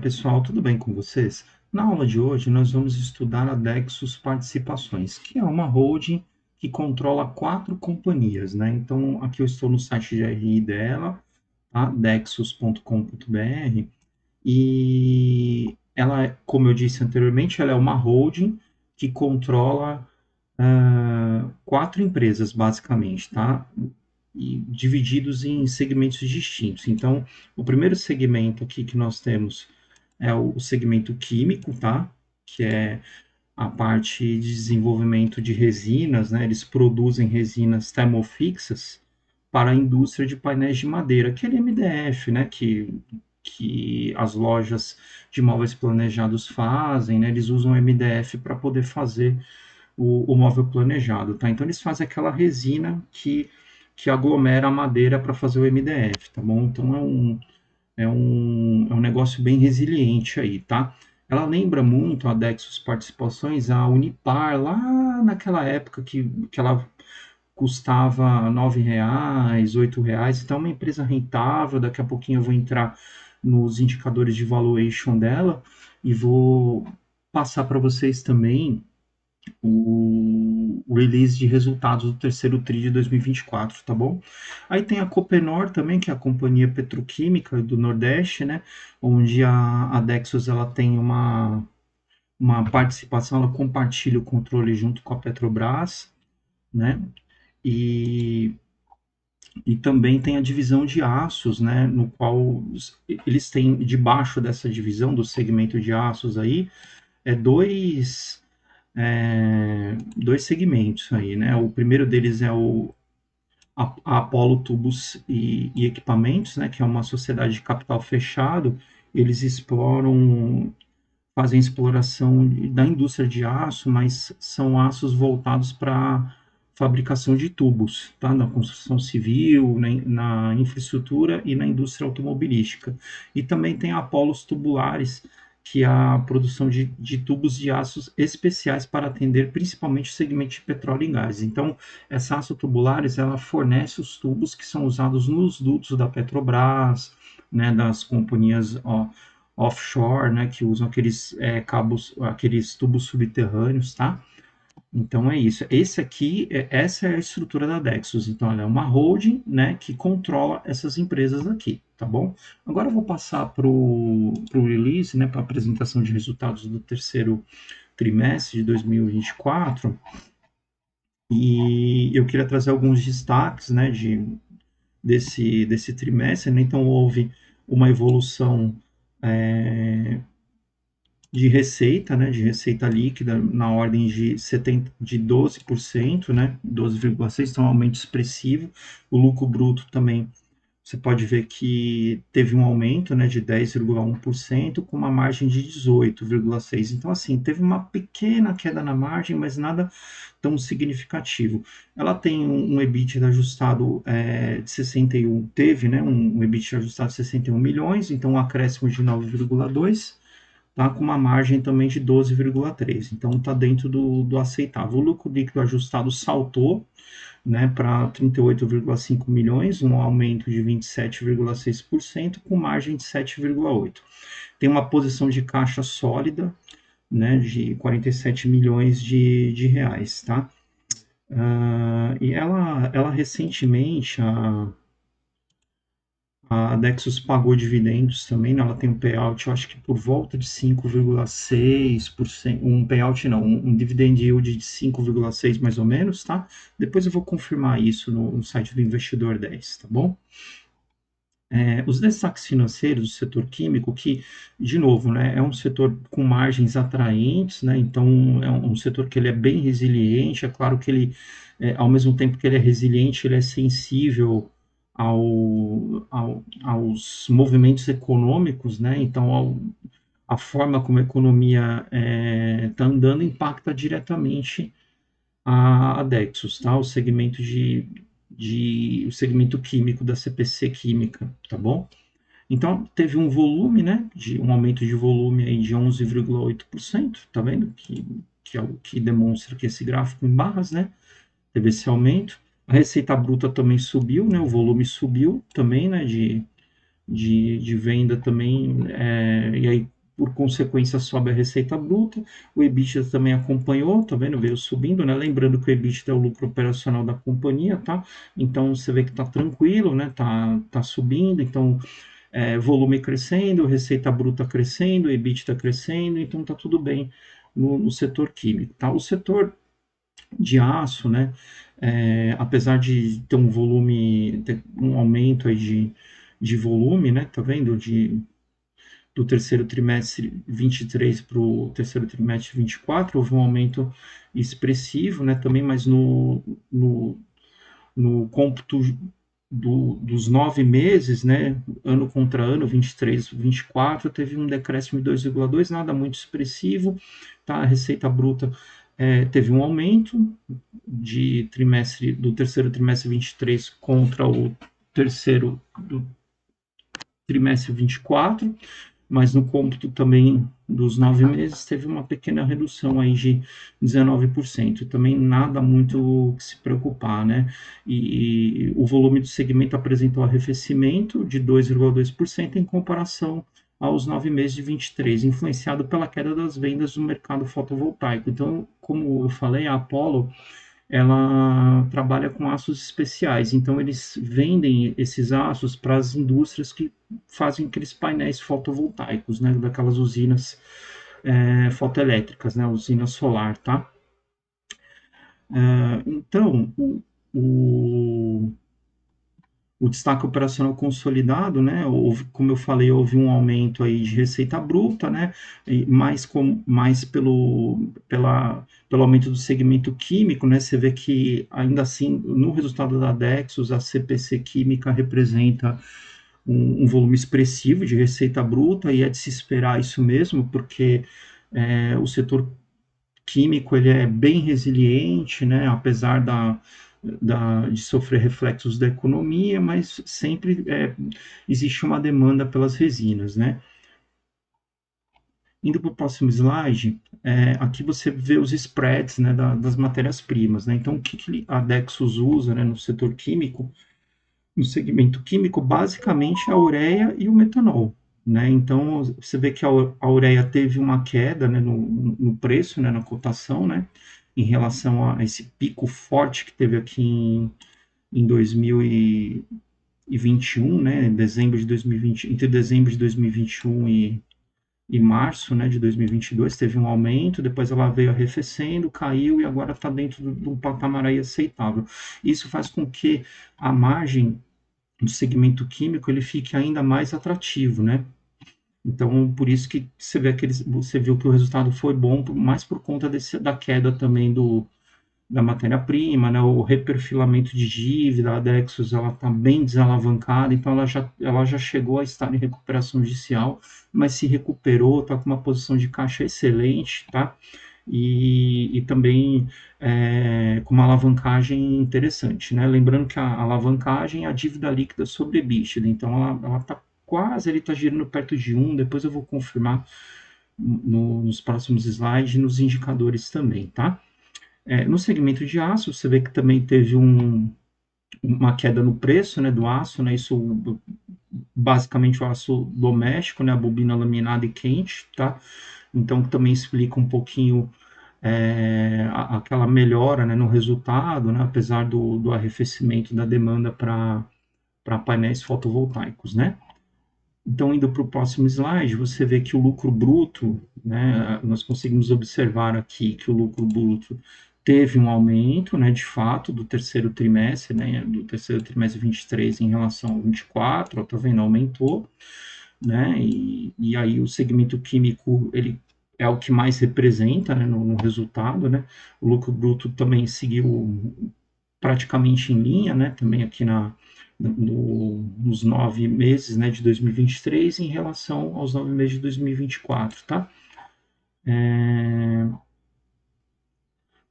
pessoal, tudo bem com vocês? Na aula de hoje, nós vamos estudar a Dexus Participações, que é uma holding que controla 4 companhias, né? Então, aqui eu estou no site de RI dela, tá? Dexus.com.br, e ela, como eu disse anteriormente, ela é uma holding que controla 4 empresas, basicamente, tá? E divididos em segmentos distintos. Então, o primeiro segmento aqui que nós temos é o segmento químico, tá? Que é a parte de desenvolvimento de resinas, né? Eles produzem resinas termofixas para a indústria de painéis de madeira, aquele MDF, né? Que as lojas de móveis planejados fazem, né? Eles usam MDF para poder fazer o móvel planejado, tá? Então eles fazem aquela resina que aglomera a madeira para fazer o MDF, tá bom? Então é um negócio bem resiliente aí, tá? Ela lembra muito a Dexus Participações, a Unipar, lá naquela época que ela custava R$ 9, R$ 8, então é uma empresa rentável. Daqui a pouquinho eu vou entrar nos indicadores de valuation dela e vou passar para vocês também o release de resultados do terceiro TRI de 2024, tá bom? Aí tem a Copenor também, que é a companhia petroquímica do Nordeste, né? Onde a Dexos ela tem uma participação, ela compartilha o controle junto com a Petrobras, né? E, e também tem a divisão de aços, né? No qual eles têm, debaixo dessa divisão do segmento de aços aí, dois segmentos aí, né? O primeiro deles é a Apollo Tubos e Equipamentos, né? Que é uma sociedade de capital fechado. Eles fazem exploração da indústria de aço, mas são aços voltados para fabricação de tubos, tá? Na construção civil, na infraestrutura e na indústria automobilística. E também tem a Apolos Tubulares, que é a produção de tubos de aços especiais para atender principalmente o segmento de petróleo e gás. Então, essa Aço Tubulares, ela fornece os tubos que são usados nos dutos da Petrobras, né, das companhias offshore, né, que usam aqueles cabos, aqueles tubos subterrâneos, tá? Então é isso. Essa é a estrutura da Dexus. Então ela é uma holding, né, que controla essas empresas aqui, tá bom? Agora eu vou passar para o release, né, para a apresentação de resultados do terceiro trimestre de 2024. E eu queria trazer alguns destaques, né, desse trimestre, né? Então houve uma evolução é, de receita, né, de receita líquida na ordem de 12%, né, 12,6%, então um aumento expressivo. O lucro bruto também, você pode ver que teve um aumento, né, de 10,1%, com uma margem de 18,6%. Então, assim, teve uma pequena queda na margem, mas nada tão significativo. Ela tem um EBITDA ajustado de 61, teve, né, um EBITDA ajustado de 61 milhões, então um acréscimo de 9,2%, tá com uma margem também de 12,3%. Então está dentro do aceitável. O lucro líquido ajustado saltou, né, para 38,5 milhões, um aumento de 27,6%, com margem de 7,8%. Tem uma posição de caixa sólida, né, de 47 milhões de reais, tá? E ela recentemente, a Nexus pagou dividendos também, né? Ela tem um payout, eu acho que por volta de 5,6%, um payout não, um dividend yield de 5,6% mais ou menos, tá? Depois eu vou confirmar isso no site do Investidor 10, tá bom? Os destaques financeiros do setor químico, que, de novo, né, é um setor com margens atraentes, né? Então é um setor que ele é bem resiliente. É claro que ele, ao mesmo tempo que ele é resiliente, ele é sensível aos movimentos econômicos, né? Então a forma como a economia está andando impacta diretamente a Dexus, tá? O segmento químico da CPC Química, tá bom? Então, teve um volume, né, um aumento de volume aí de 11,8%, tá vendo? Que é o que demonstra que esse gráfico em barras, né, teve esse aumento. A receita bruta também subiu, né, o volume subiu também, né, de venda também, e aí, por consequência, sobe a receita bruta. O EBITDA também acompanhou, tá vendo? Veio subindo, né? Lembrando que o EBITDA é o lucro operacional da companhia, tá? Então, você vê que tá tranquilo, né? Tá subindo, então, volume crescendo, receita bruta crescendo, EBITDA crescendo, então tá tudo bem no setor químico, tá? O setor de aço, né? Apesar de ter um volume, ter um aumento aí de volume, né? Tá vendo? Do terceiro trimestre 23 para o terceiro trimestre 24, houve um aumento expressivo, né? Também, mas no cômputo dos 9 meses, né, ano contra ano, 23, 24, teve um decréscimo de 2,2, nada muito expressivo, tá? A receita bruta teve um aumento do terceiro trimestre 23 contra o terceiro do trimestre 24, mas no cômputo também dos 9 meses teve uma pequena redução aí de 19%. Também nada muito que se preocupar, né? E o volume do segmento apresentou arrefecimento de 2,2% em comparação aos 9 meses de 23, influenciado pela queda das vendas do mercado fotovoltaico. Então, como eu falei, a Apollo ela trabalha com aços especiais, então eles vendem esses aços para as indústrias que fazem aqueles painéis fotovoltaicos, né, daquelas usinas fotoelétricas, né, usina solar, tá? Então, o, o destaque operacional consolidado, né? Como eu falei, houve um aumento aí de receita bruta, né? Mais pelo aumento do segmento químico, né? Você vê que ainda assim, no resultado da Dexus, a CPC Química representa um volume expressivo de receita bruta, e é de se esperar isso mesmo, porque o setor químico ele é bem resiliente, né? Apesar de sofrer reflexos da economia, mas sempre existe uma demanda pelas resinas, né? Indo para o próximo slide, aqui você vê os spreads, né, das matérias-primas, né? Então, o que a Dexus usa, né, no setor químico, no segmento químico, basicamente a ureia e o metanol, né? Então, você vê que a ureia teve uma queda, né, no preço, né, na cotação, né, em relação a esse pico forte que teve aqui em 2021, né, entre dezembro de 2021 e março, né, de 2022, teve um aumento, depois ela veio arrefecendo, caiu e agora está dentro de um patamar aí aceitável. Isso faz com que a margem do segmento químico ele fique ainda mais atrativo, né? Então, por isso que você viu que o resultado foi bom, mais por conta da queda também da matéria-prima, né? O reperfilamento de dívida, a Dexus ela está bem desalavancada, então ela já chegou a estar em recuperação judicial, mas se recuperou, está com uma posição de caixa excelente, tá? E também com uma alavancagem interessante, né? Lembrando que a alavancagem é a dívida líquida sobre EBITDA, então ela está quase, ele está girando perto de 1, depois eu vou confirmar nos próximos slides, nos indicadores também, tá? No segmento de aço, você vê que também teve uma queda no preço, né, do aço, né, isso basicamente o aço doméstico, né, a bobina laminada e quente, tá? Então também explica um pouquinho aquela melhora, né, no resultado, né, apesar do arrefecimento da demanda para painéis fotovoltaicos, né? Então, indo para o próximo slide, você vê que o lucro bruto, né, nós conseguimos observar aqui que o lucro bruto teve um aumento, né, de fato, do terceiro trimestre, né, do terceiro trimestre 23 em relação ao 24, tá vendo, aumentou, né, e aí o segmento químico, ele é o que mais representa, né, no resultado, né, o lucro bruto também seguiu praticamente em linha, né, também aqui nos 9 meses, né, de 2023 em relação aos 9 meses de 2024, tá?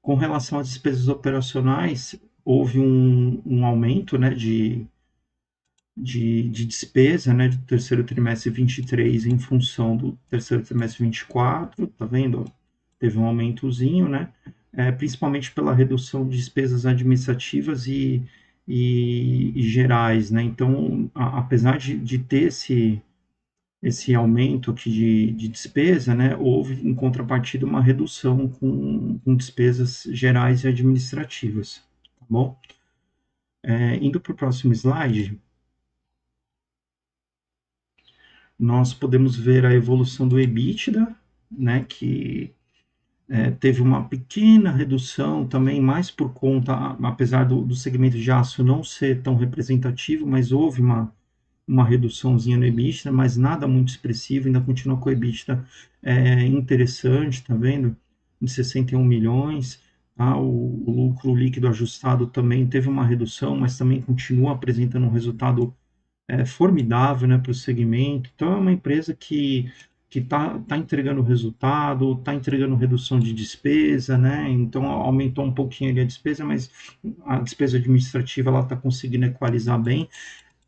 Com relação às despesas operacionais, houve um aumento, né, de despesa, né, do terceiro trimestre 23 em função do terceiro trimestre 24, tá vendo? Teve um aumentozinho, né? Principalmente pela redução de despesas administrativas e gerais, né? Então, apesar de ter esse aumento aqui de despesa, né, houve, em contrapartida, uma redução com despesas gerais e administrativas, tá bom? Indo para o próximo slide, nós podemos ver a evolução do EBITDA, né, que teve uma pequena redução também, mais por conta, apesar do segmento de aço não ser tão representativo, mas houve uma reduçãozinha no EBITDA, mas nada muito expressivo, ainda continua com o EBITDA interessante, tá vendo? De 61 milhões. Tá? O lucro líquido ajustado também teve uma redução, mas também continua apresentando um resultado formidável, né, para o segmento. Então, é uma empresa que tá entregando resultado, está entregando redução de despesa, né? Então, aumentou um pouquinho ali a despesa, mas a despesa administrativa ela está conseguindo equalizar bem.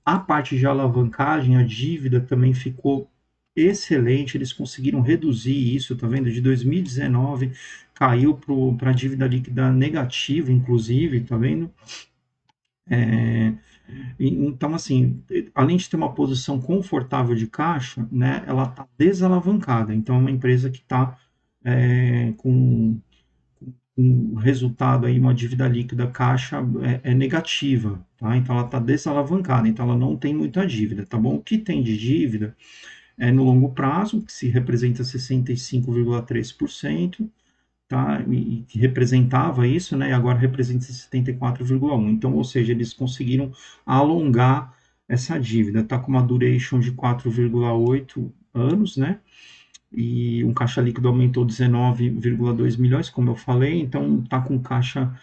A parte de alavancagem, a dívida também ficou excelente, eles conseguiram reduzir isso, tá vendo? De 2019 caiu para a dívida líquida negativa, inclusive, tá vendo? Então, assim, além de ter uma posição confortável de caixa, né, ela está desalavancada. Então, é uma empresa que está com um resultado aí, uma dívida líquida caixa negativa, tá? Então ela está desalavancada, então ela não tem muita dívida, tá bom? O que tem de dívida é no longo prazo, que se representa 65,3%, tá? E que representava isso, né? E agora representa 74,1%. Então, ou seja, eles conseguiram alongar essa dívida, tá com uma duration de 4,8 anos, né? E um caixa líquido aumentou 19,2 milhões, como eu falei, então está com caixa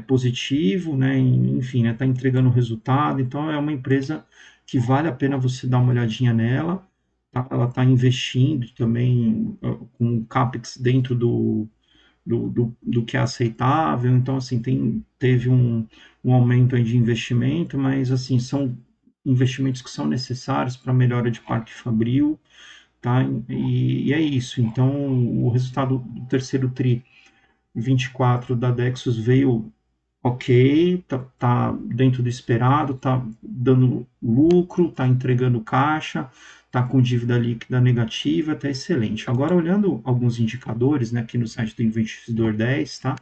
positivo, né? Enfim, está, né, entregando resultado, então é uma empresa que vale a pena você dar uma olhadinha nela, tá? Ela está investindo também com capex dentro do que é aceitável, então assim, teve um aumento aí de investimento, mas assim, são investimentos que são necessários para a melhora de parque fabril, tá? E é isso. Então, o resultado do terceiro tri 24 da Dexus veio ok, tá dentro do esperado, tá dando lucro, tá entregando caixa, tá com dívida líquida negativa, tá excelente. Agora, olhando alguns indicadores, né, aqui no site do Investidor 10, tá?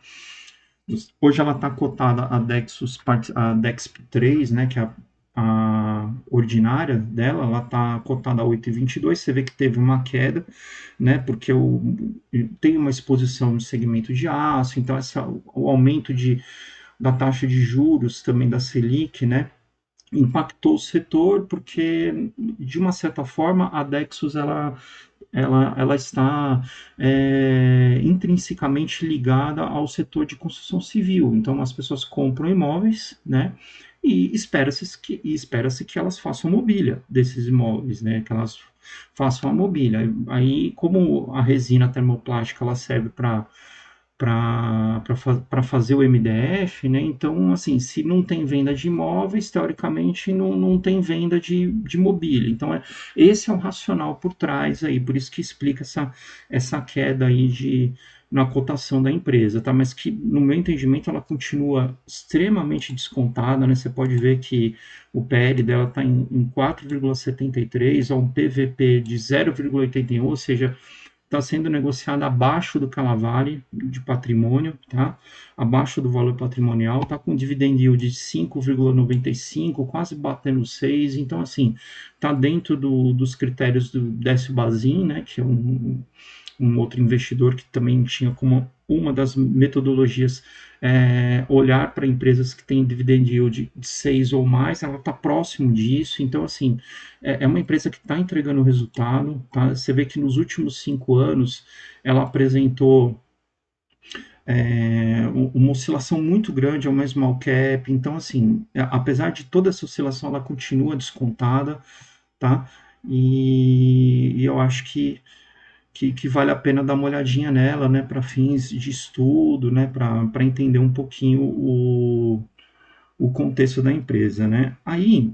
Hoje ela está cotada a DEXP3, né, que é a ordinária dela, ela está cotada a 8,22. Você vê que teve uma queda, né, porque tem uma exposição no segmento de aço, então o aumento da taxa de juros também da Selic, né, impactou o setor, porque, de uma certa forma, a Dexus ela está intrinsecamente ligada ao setor de construção civil. Então, as pessoas compram imóveis, né? E espera-se que elas façam mobília desses imóveis, né? Que elas façam a mobília. Aí, como a resina termoplástica ela serve para fazer o MDF, né? Então, assim, se não tem venda de imóveis, teoricamente não tem venda de mobília. Então, esse é o racional por trás aí, por isso que explica essa queda aí na cotação da empresa, tá? Mas que, no meu entendimento, ela continua extremamente descontada, né? Você pode ver que o PL dela está em 4,73, a um PVP de 0,81, ou seja, está sendo negociada abaixo do que ela vale de patrimônio, tá? Abaixo do valor patrimonial, está com dividend yield de 5,95, quase batendo 6, então assim, está dentro dos critérios do Décio Bazin, né, que é um outro investidor que também tinha como uma das metodologias olhar para empresas que têm dividend yield de 6 ou mais, ela está próximo disso, então assim, é uma empresa que está entregando resultado, tá? Você vê que nos últimos 5 anos ela apresentou uma oscilação muito grande ao mesmo small cap, então assim, apesar de toda essa oscilação, ela continua descontada, tá? E eu acho que vale a pena dar uma olhadinha nela, né, para fins de estudo, né, para entender um pouquinho o contexto da empresa, né. Aí,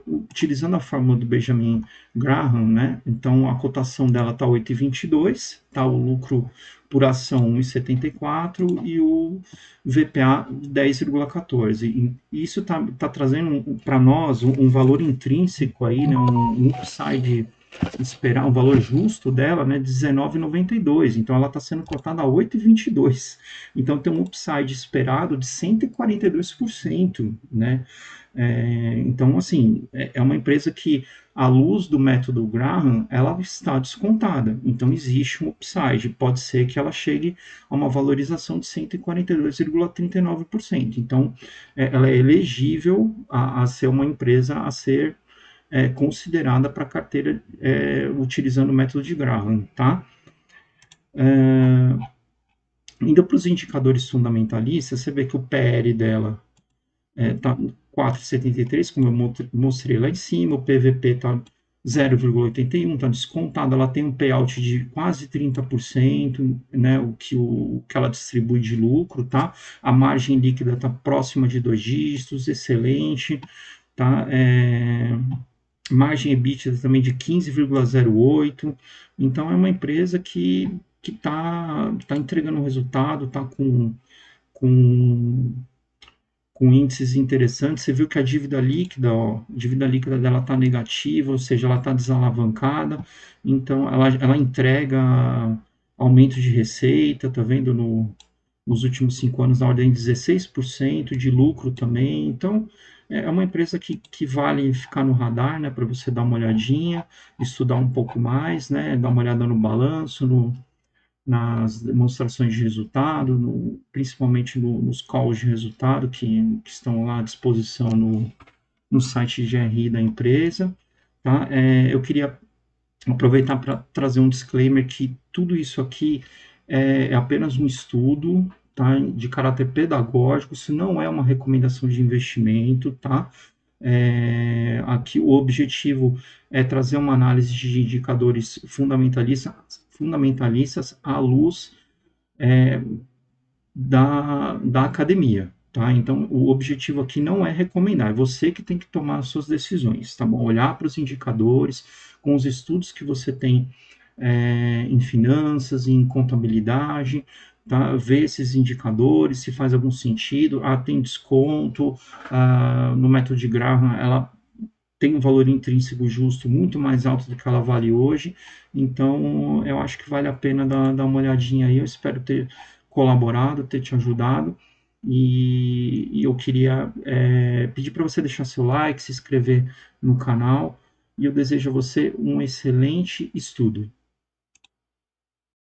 utilizando a fórmula do Benjamin Graham, né? Então a cotação dela está 8,22, tá o lucro por ação 1,74 e o VPA 10,14. E isso tá trazendo para nós um valor intrínseco aí, né? Um upside esperar um valor justo dela, né, 19,92. Então ela está sendo cotada a 8,22. Então tem um upside esperado de 142%, né? Então, assim, é uma empresa que, à luz do método Graham, ela está descontada. Então, existe um upside. Pode ser que ela chegue a uma valorização de 142,39%. Então, ela é elegível a ser uma empresa a ser considerada para carteira utilizando o método de Graham, tá? Indo para os indicadores fundamentalistas, você vê que o PL dela está 4,73, como eu mostrei lá em cima, o PVP está 0,81, está descontada, ela tem um payout de quase 30%, né, o que ela distribui de lucro, tá? A margem líquida está próxima de 2 dígitos, excelente, tá? Margem EBITDA também de 15,08, então é uma empresa que tá entregando um resultado, está com com índices interessantes. Você viu que a dívida líquida dela está negativa, ou seja, ela está desalavancada, então ela entrega aumento de receita, tá vendo nos últimos 5 anos na ordem de 16% de lucro também. Então, é uma empresa que vale ficar no radar, né, para você dar uma olhadinha, estudar um pouco mais, né, dar uma olhada no balanço, nas demonstrações de resultado, principalmente nos calls de resultado que estão lá à disposição no site de GRI da empresa. Tá? Eu queria aproveitar para trazer um disclaimer que tudo isso aqui é apenas um estudo, tá? De caráter pedagógico, isso não é uma recomendação de investimento, tá? Aqui o objetivo é trazer uma análise de indicadores fundamentalistas à luz da academia, tá? Então, o objetivo aqui não é recomendar, é você que tem que tomar as suas decisões, tá bom? Olhar para os indicadores, com os estudos que você tem em finanças, em contabilidade, tá? Ver esses indicadores, se faz algum sentido, tem desconto, no método de Graham, ela tem um valor intrínseco justo muito mais alto do que ela vale hoje, então eu acho que vale a pena dar uma olhadinha aí, eu espero ter colaborado, ter te ajudado, e eu queria pedir para você deixar seu like, se inscrever no canal, e eu desejo a você um excelente estudo.